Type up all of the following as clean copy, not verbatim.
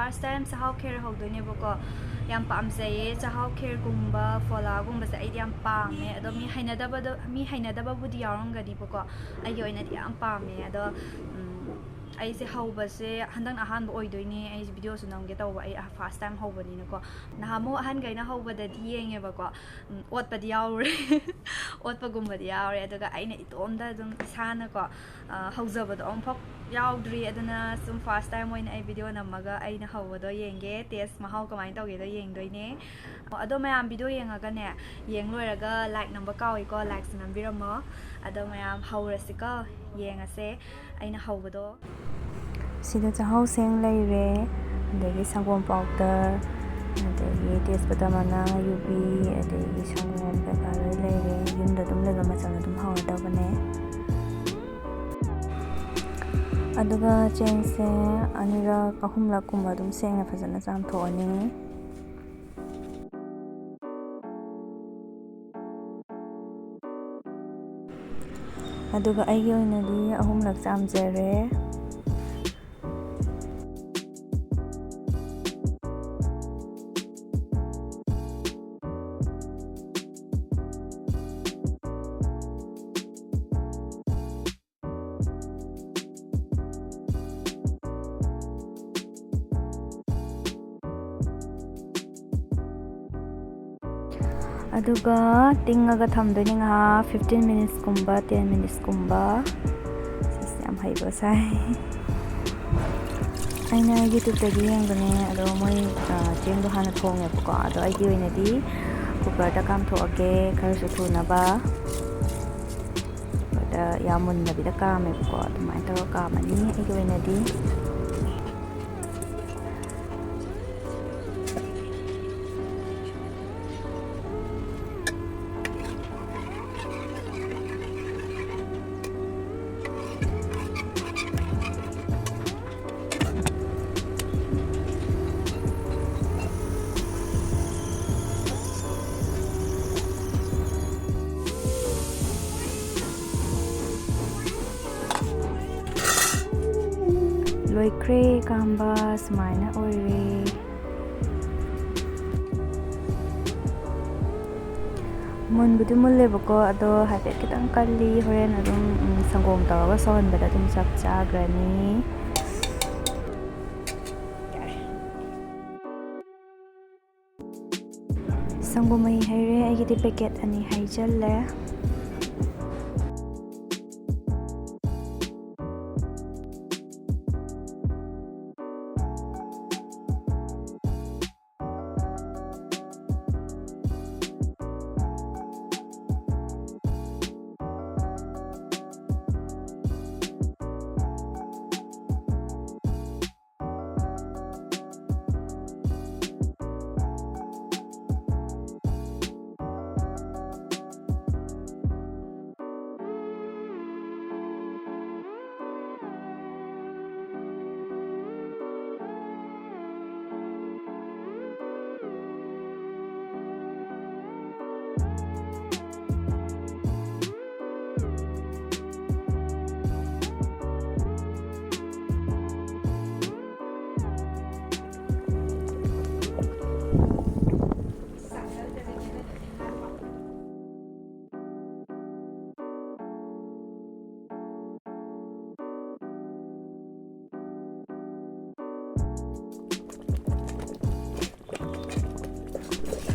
first time chahau kheer haudoine bako yam pamjaye chahau kheer gumba fola gumba se ai yam pame ado mi hainadaba budi yaurangani bako ai oina yam pame ado ai se haubase handang ahanba oidoine ai video su namge tawba ai first time haubani nako nahamo ahan gaina haubada yenge bako otpadi yaure otpa gumba yaure aduga aina itomda dum isana ko haujabado onphok yaudri aduna sum first time oina ai video namaga aina haubado yenge test mahau kamai tawge do yengdoine ado mayam video yengaga ne yeng loiraga like number kawi ko like sanambiramo ado mayam haurasika yengase aina haubado sida chahau seng leire adagi sangom powder adagi tespata mana yubi adagi sangom peka leire yunda dum lega macana dum hawadabane aduga chengse anira kahumla kumba dum sengna fazana chamthoani aduga aigi oinadi ahumlak chamjare aduga tingaga thamdoni nga 15 minutes kumba 10 minutes kumba system haiba sai aina youtube tagi yengane ado moi cheng do hana thong ya ko ado ai gi oina di cooker ta kam thoage khar su thuna ba da yamun na bi da kam ko tumai ta ka mani ai gi oina di loikre kamba smaina oire munbudu mulle bako ado habet kitang kalli horen adum sangom tawaga sawan bada dum chak chagrani sangomai haire aigi packet ani haijalle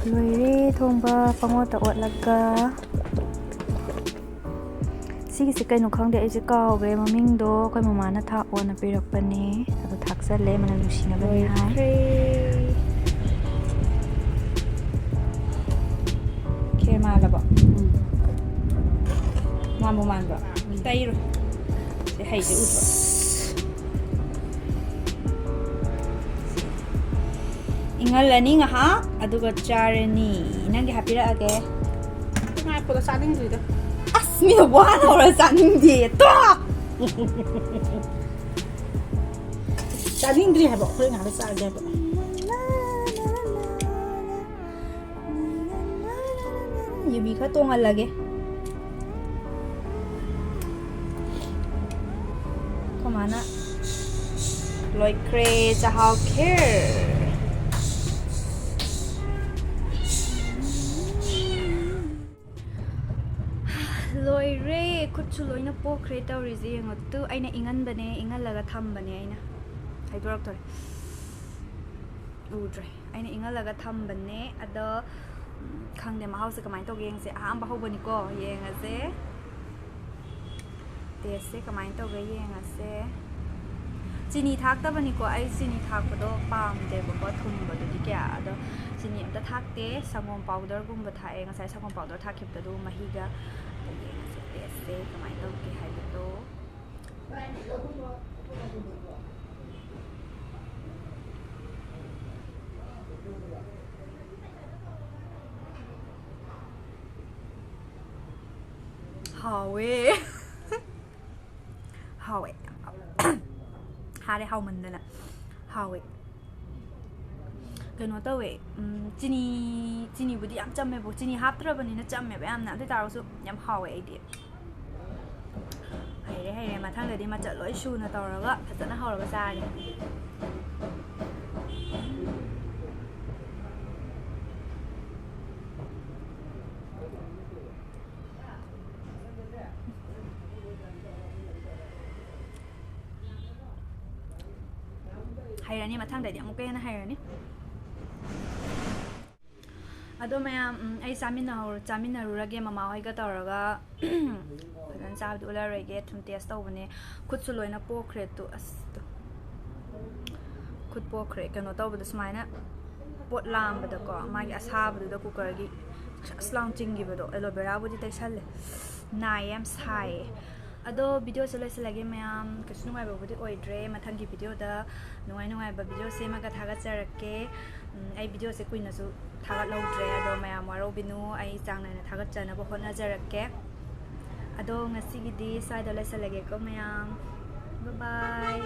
Loire thongba pangota otlaga sigi se kaino khangde ai je kawre maming do koi mama na tha ona pirakpani ado thaksa le mana lusina ba hai kheer ma la ba mamu man ba tairo se hai je utba ingalani nga ha aduga charani nangi hapira age ngai ko saning duida asmi wana ora saning di to saning dri habo ko nga sa age ba yubi kha tongal lage kamana ꯂꯣꯏꯈ꯭ꯔꯦ ꯆꯥꯛꯍꯥꯎ ꯈꯦꯔ ꯂꯣꯏꯔꯦ ꯈꯨꯠꯁꯨ ꯂꯣꯏꯅ ꯄꯣꯛꯈ꯭ꯔꯦ ꯇꯧꯔꯤꯁꯦ ꯌꯦꯡꯉꯣ ꯑꯩꯅ ꯏꯪꯍꯟꯕꯅꯦ ꯏꯪꯍꯜꯂꯒ ꯊꯝꯕꯅꯦ ꯑꯩꯅ ꯍꯥꯏꯗꯣꯔꯛꯇꯣꯔꯦ ꯎꯗ꯭ꯔꯦ ꯑꯩꯅ ꯏꯪꯍꯜꯂꯒ ꯊꯝꯕꯅꯦ ꯑꯗꯣ ꯈꯪꯗꯦ ꯃꯍꯥꯎꯁꯦ ꯀꯃꯥꯏꯅ ꯇꯧꯒꯦ ꯌꯦꯡꯁꯦ ꯑꯍꯥꯟꯕ ꯍꯧꯕꯅꯤꯀꯣ ꯌꯦꯡꯉꯁꯦ ꯇꯦꯁꯁꯦ ꯀꯃꯥꯏꯅ ꯇꯧꯒꯦ ꯌꯦꯡꯉꯁꯦ ꯆꯤꯅꯤ ꯊꯥꯛꯇꯕꯅꯤꯀꯣ ꯑꯩ ꯆꯤꯅꯤ ꯊꯥꯛꯄꯗꯣ ꯄꯥꯝꯗꯦꯕꯀꯣ ꯊꯨꯝꯕꯗꯨꯗꯤ ꯀꯌꯥ ꯑꯗꯣ ꯆꯤꯅꯤ ꯑꯝꯇ ꯊꯥꯛꯇꯦ ꯁꯪꯒꯣꯝ ꯄꯥꯎꯗꯔꯒꯨꯝꯕ ꯊꯥꯛꯑꯦ ꯉꯁꯥꯏ ꯁꯪꯒꯣꯝ ꯄꯥꯎꯗꯔ ꯊꯥꯛꯈꯤꯕꯗꯣ ꯑꯗꯨ ꯃꯍꯤꯒ ꯌꯦꯡꯉꯁꯦ ꯇꯦꯁꯁꯦ ꯀꯃꯥꯏꯅ ꯇꯧꯒꯦ ꯍꯥꯏꯕꯗꯣ 하웨 하웨 하래 하우만드나 하웨 그노 떠웨 찌니부디 얌 짬매보 찌니 합들어버니는 짬매보 얌나 근데 따라서 얌 하웨 이디 하이래 마탕데디 마짜 로이 슈나 떠러가 파자나 하우러가 자리 하이라니 마탕데디 아무까 해나 하이라니 ꯑꯗꯣ ꯃꯌꯥꯝ ꯑꯩ ꯆꯥꯃꯤꯟꯅꯔꯨꯔꯒꯦ ꯃꯃꯥ ꯍꯣꯏꯒ ꯇꯧꯔꯒ ꯐꯖꯅ ꯆꯥꯕꯗꯤ ꯎꯠꯂꯔꯣꯏꯒꯦ ꯊꯨꯝ ꯇꯦꯁ ꯇꯧꯕꯅꯦ ꯈꯨꯠꯁꯨ ꯂꯣꯏꯅ ꯄꯣꯛꯈ꯭ꯔꯦ ꯇꯨ ꯑꯁ ꯈꯨꯠ ꯄꯣꯛꯈ꯭ꯔꯦ ꯀꯩꯅꯣ ꯇꯧꯕꯗ ꯁꯨꯃꯥꯏꯅ ꯄꯣꯠ ꯂꯥꯝꯕꯗꯀꯣ ꯃꯥꯒꯤ ꯑꯁꯥꯕꯗꯨꯗ ꯀꯨꯀꯔꯒꯤ ꯁꯁ ꯂꯥꯎ ꯆꯤꯡꯈꯤꯕꯗꯣ ꯑꯦꯂꯣꯕꯦꯔꯥꯕꯨꯗꯤ ꯇꯩꯁꯜꯂꯦ ꯅꯥꯏꯌꯦ ꯌꯥꯝ ꯁꯥꯏꯌꯦ ꯑꯗꯣ ꯚꯤꯗꯤꯑꯣꯁꯦ ꯂꯣꯏꯁꯤꯜꯂꯒꯦ ꯃꯌꯥꯝ ꯀꯩꯁꯨ ꯅꯨꯡꯉꯥꯏꯕꯕꯨꯗꯤ ꯑꯣꯏꯗ꯭ꯔꯦ ꯃꯊꯪꯒꯤ ꯚꯤꯗꯤꯑꯣꯗ ꯅꯨꯡꯉꯥꯏꯕ ꯚꯤꯗꯤꯑꯣ ꯁꯦꯝꯃꯒ ꯊꯥꯒꯠꯆꯔꯛꯀꯦ ꯑꯩ ꯚꯤꯗꯤꯑꯣꯁꯦ ꯀꯨꯏꯅꯁꯨ ꯊꯥꯒꯠꯍꯧꯗ꯭ꯔꯦ ꯑꯗꯣ ꯃꯌꯥꯝ ꯋꯥꯔꯧꯕꯤꯅꯨ ꯑꯩ ꯆꯥꯡ ꯅꯥꯏꯅ ꯊꯥꯒꯠꯆꯅꯕ ꯍꯣꯠꯅꯖꯔꯛꯀꯦ ꯑꯗꯣ ꯉꯁꯤꯒꯤꯗꯤ ꯁ꯭ꯋꯥꯏꯗ ꯂꯣꯏꯁꯤꯜꯂꯒꯦꯀꯣ ꯃꯌꯥꯝ ꯕꯥꯏ ꯕꯥꯏ